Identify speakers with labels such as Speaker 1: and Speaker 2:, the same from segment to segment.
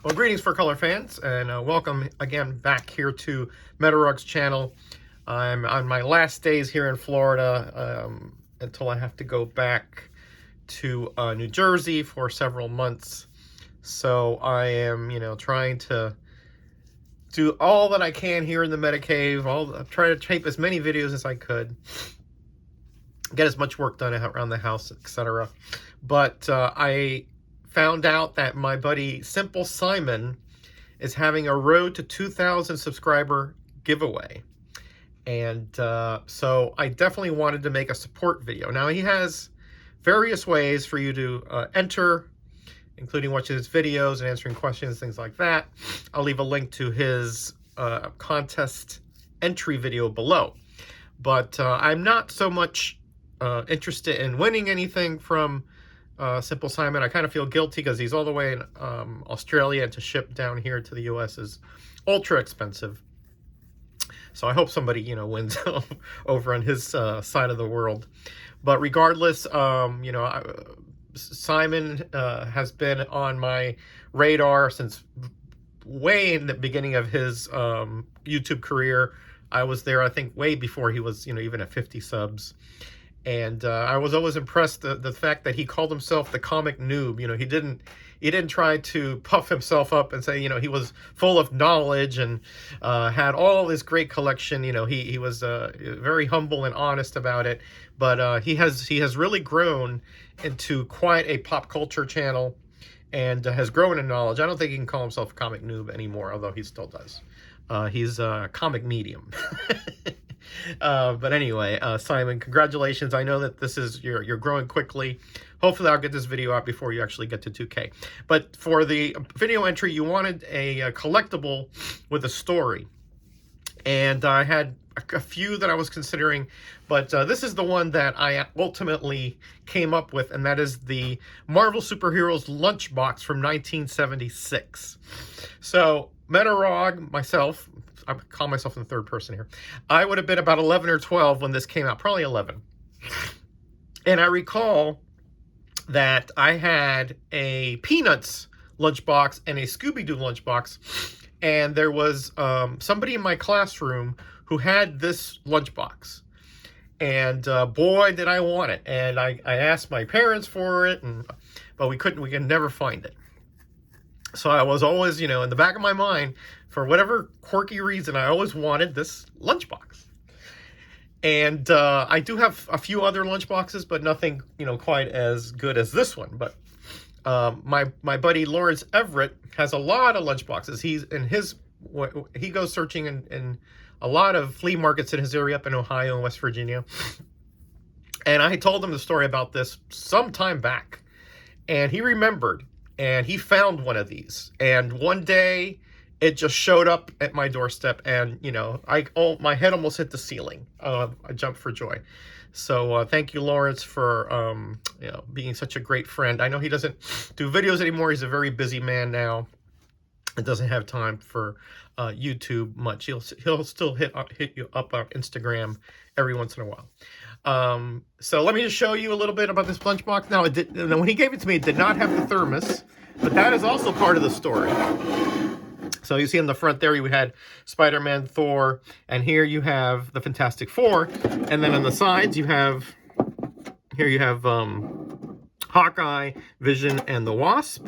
Speaker 1: Well, greetings for color fans, and welcome again back here to Metarug's channel. I'm on my last days here in Florida until I have to go back to New Jersey for several months. So I am, trying to do all that I can here in the Metacave. Try to tape as many videos as I could, get as much work done around the house, etc. But I found out that my buddy Simple Simon is having a road to 2,000 subscriber giveaway. And so I definitely wanted to make a support video. Now, he has various ways for you to enter, including watching his videos and answering questions, things like that. I'll leave a link to his contest entry video below. But I'm not so much interested in winning anything from Simple Simon. I kind of feel guilty because he's all the way in Australia, and to ship down here to the US is ultra expensive. So I hope somebody, wins over on his side of the world. But regardless, Simon has been on my radar since way in the beginning of his YouTube career. I was there, I think, way before he was, even at 50 subs. And I was always impressed the fact that he called himself the comic noob. He didn't try to puff himself up and say, he was full of knowledge and had all this great collection. He was very humble and honest about it. But he has really grown into quite a pop culture channel and has grown in knowledge. I don't think he can call himself a comic noob anymore, although he still does. He's a comic medium. But anyway, Simon, congratulations. I know that this is you're growing quickly. Hopefully I'll get this video out before you actually get to 2K. But for the video entry, you wanted a collectible with a story. And I had a few that I was considering, but this is the one that I ultimately came up with, and that is the Marvel Superheroes Lunchbox from 1976. So, Metarog, myself, I call myself in the third person here, I would have been about 11 or 12 when this came out, probably 11. And I recall that I had a Peanuts lunchbox and a Scooby-Doo lunchbox, and there was somebody in my classroom who had this lunchbox. And boy, did I want it. And I asked my parents for it, but we could never find it. So I was always, in the back of my mind, for whatever quirky reason, I always wanted this lunchbox. And I do have a few other lunchboxes, but nothing, quite as good as this one. But my buddy Lawrence Everett has a lot of lunchboxes. He goes searching in a lot of flea markets in his area up in Ohio and West Virginia. And I told him the story about this some time back, and he remembered. And he found one of these, and one day it just showed up at my doorstep, and my head almost hit the ceiling. I jumped for joy. So thank you, Lawrence, for being such a great friend. I know he doesn't do videos anymore. He's a very busy man now and doesn't have time for YouTube much. He'll still hit you up on Instagram every once in a while. So let me just show you a little bit about this lunchbox. Now, when he gave it to me, it did not have the thermos, but that is also part of the story. So you see in the front there, you had Spider-Man, Thor, and here you have the Fantastic Four. And then on the sides, you have Hawkeye, Vision, and the Wasp.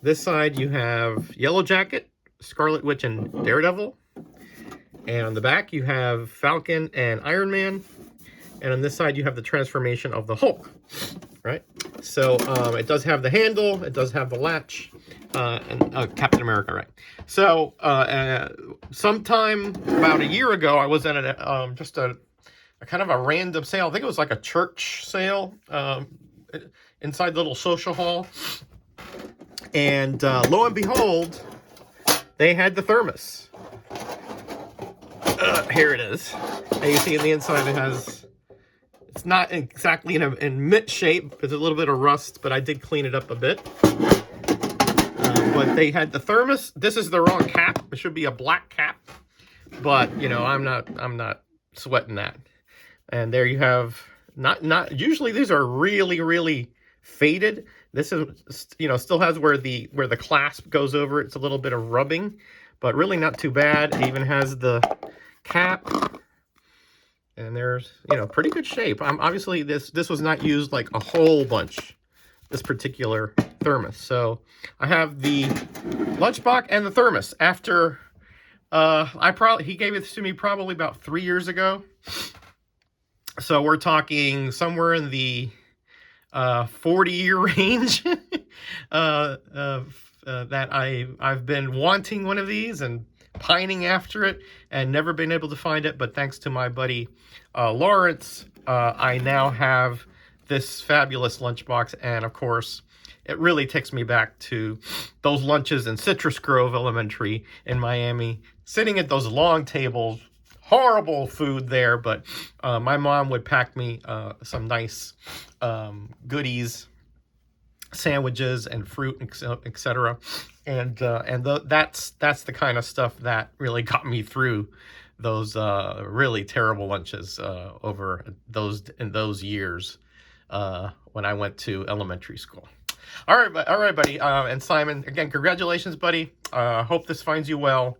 Speaker 1: This side, you have Yellow Jacket, Scarlet Witch, and Daredevil. And on the back, you have Falcon and Iron Man. And on this side, you have the transformation of the Hulk, right? So it does have the handle, it does have the latch, and Captain America, right? So sometime about a year ago, I was at just a kind of a random sale. I think it was like a church sale inside the little social hall. And lo and behold, they had the thermos. Here it is. And you see on the inside it has... It's not exactly in mint shape. There's a little bit of rust, but I did clean it up a bit. But they had the thermos. This is the wrong cap. It should be a black cap. But, I'm not sweating that. And there you have, not usually these are really, really faded. This is, you know, still has where the clasp goes over. It's a little bit of rubbing, but really not too bad. It even has the cap, and there's, you know, pretty good shape. Obviously this was not used like a whole bunch, this particular thermos. So I have the lunchbox and the thermos after he gave it to me probably about 3 years ago. So we're talking somewhere in the 40-year range that I've been wanting one of these and pining after it and never been able to find it. But thanks to my buddy Lawrence, I now have this fabulous lunchbox. And of course, it really takes me back to those lunches in Citrus Grove Elementary in Miami, sitting at those long tables. Horrible food there, but my mom would pack me some nice goodies, sandwiches and fruit, etc. And that's the kind of stuff that really got me through those really terrible lunches over those years when I went to elementary school. All right, buddy. And Simon, again, congratulations, buddy. Hope this finds you well.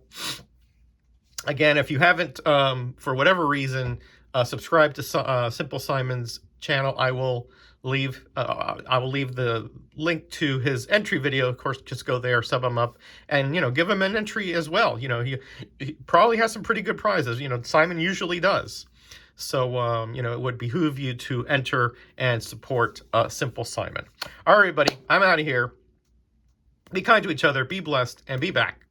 Speaker 1: Again, if you haven't, for whatever reason, subscribed to Simple Simon's channel, I will leave the link to his entry video. Of course, just go there, sub him up, and, you know, give him an entry as well. You know, he probably has some pretty good prizes. You know, Simon usually does. So, you know, it would behoove you to enter and support Simple Simon. All right, buddy, I'm out of here. Be kind to each other, be blessed, and be back.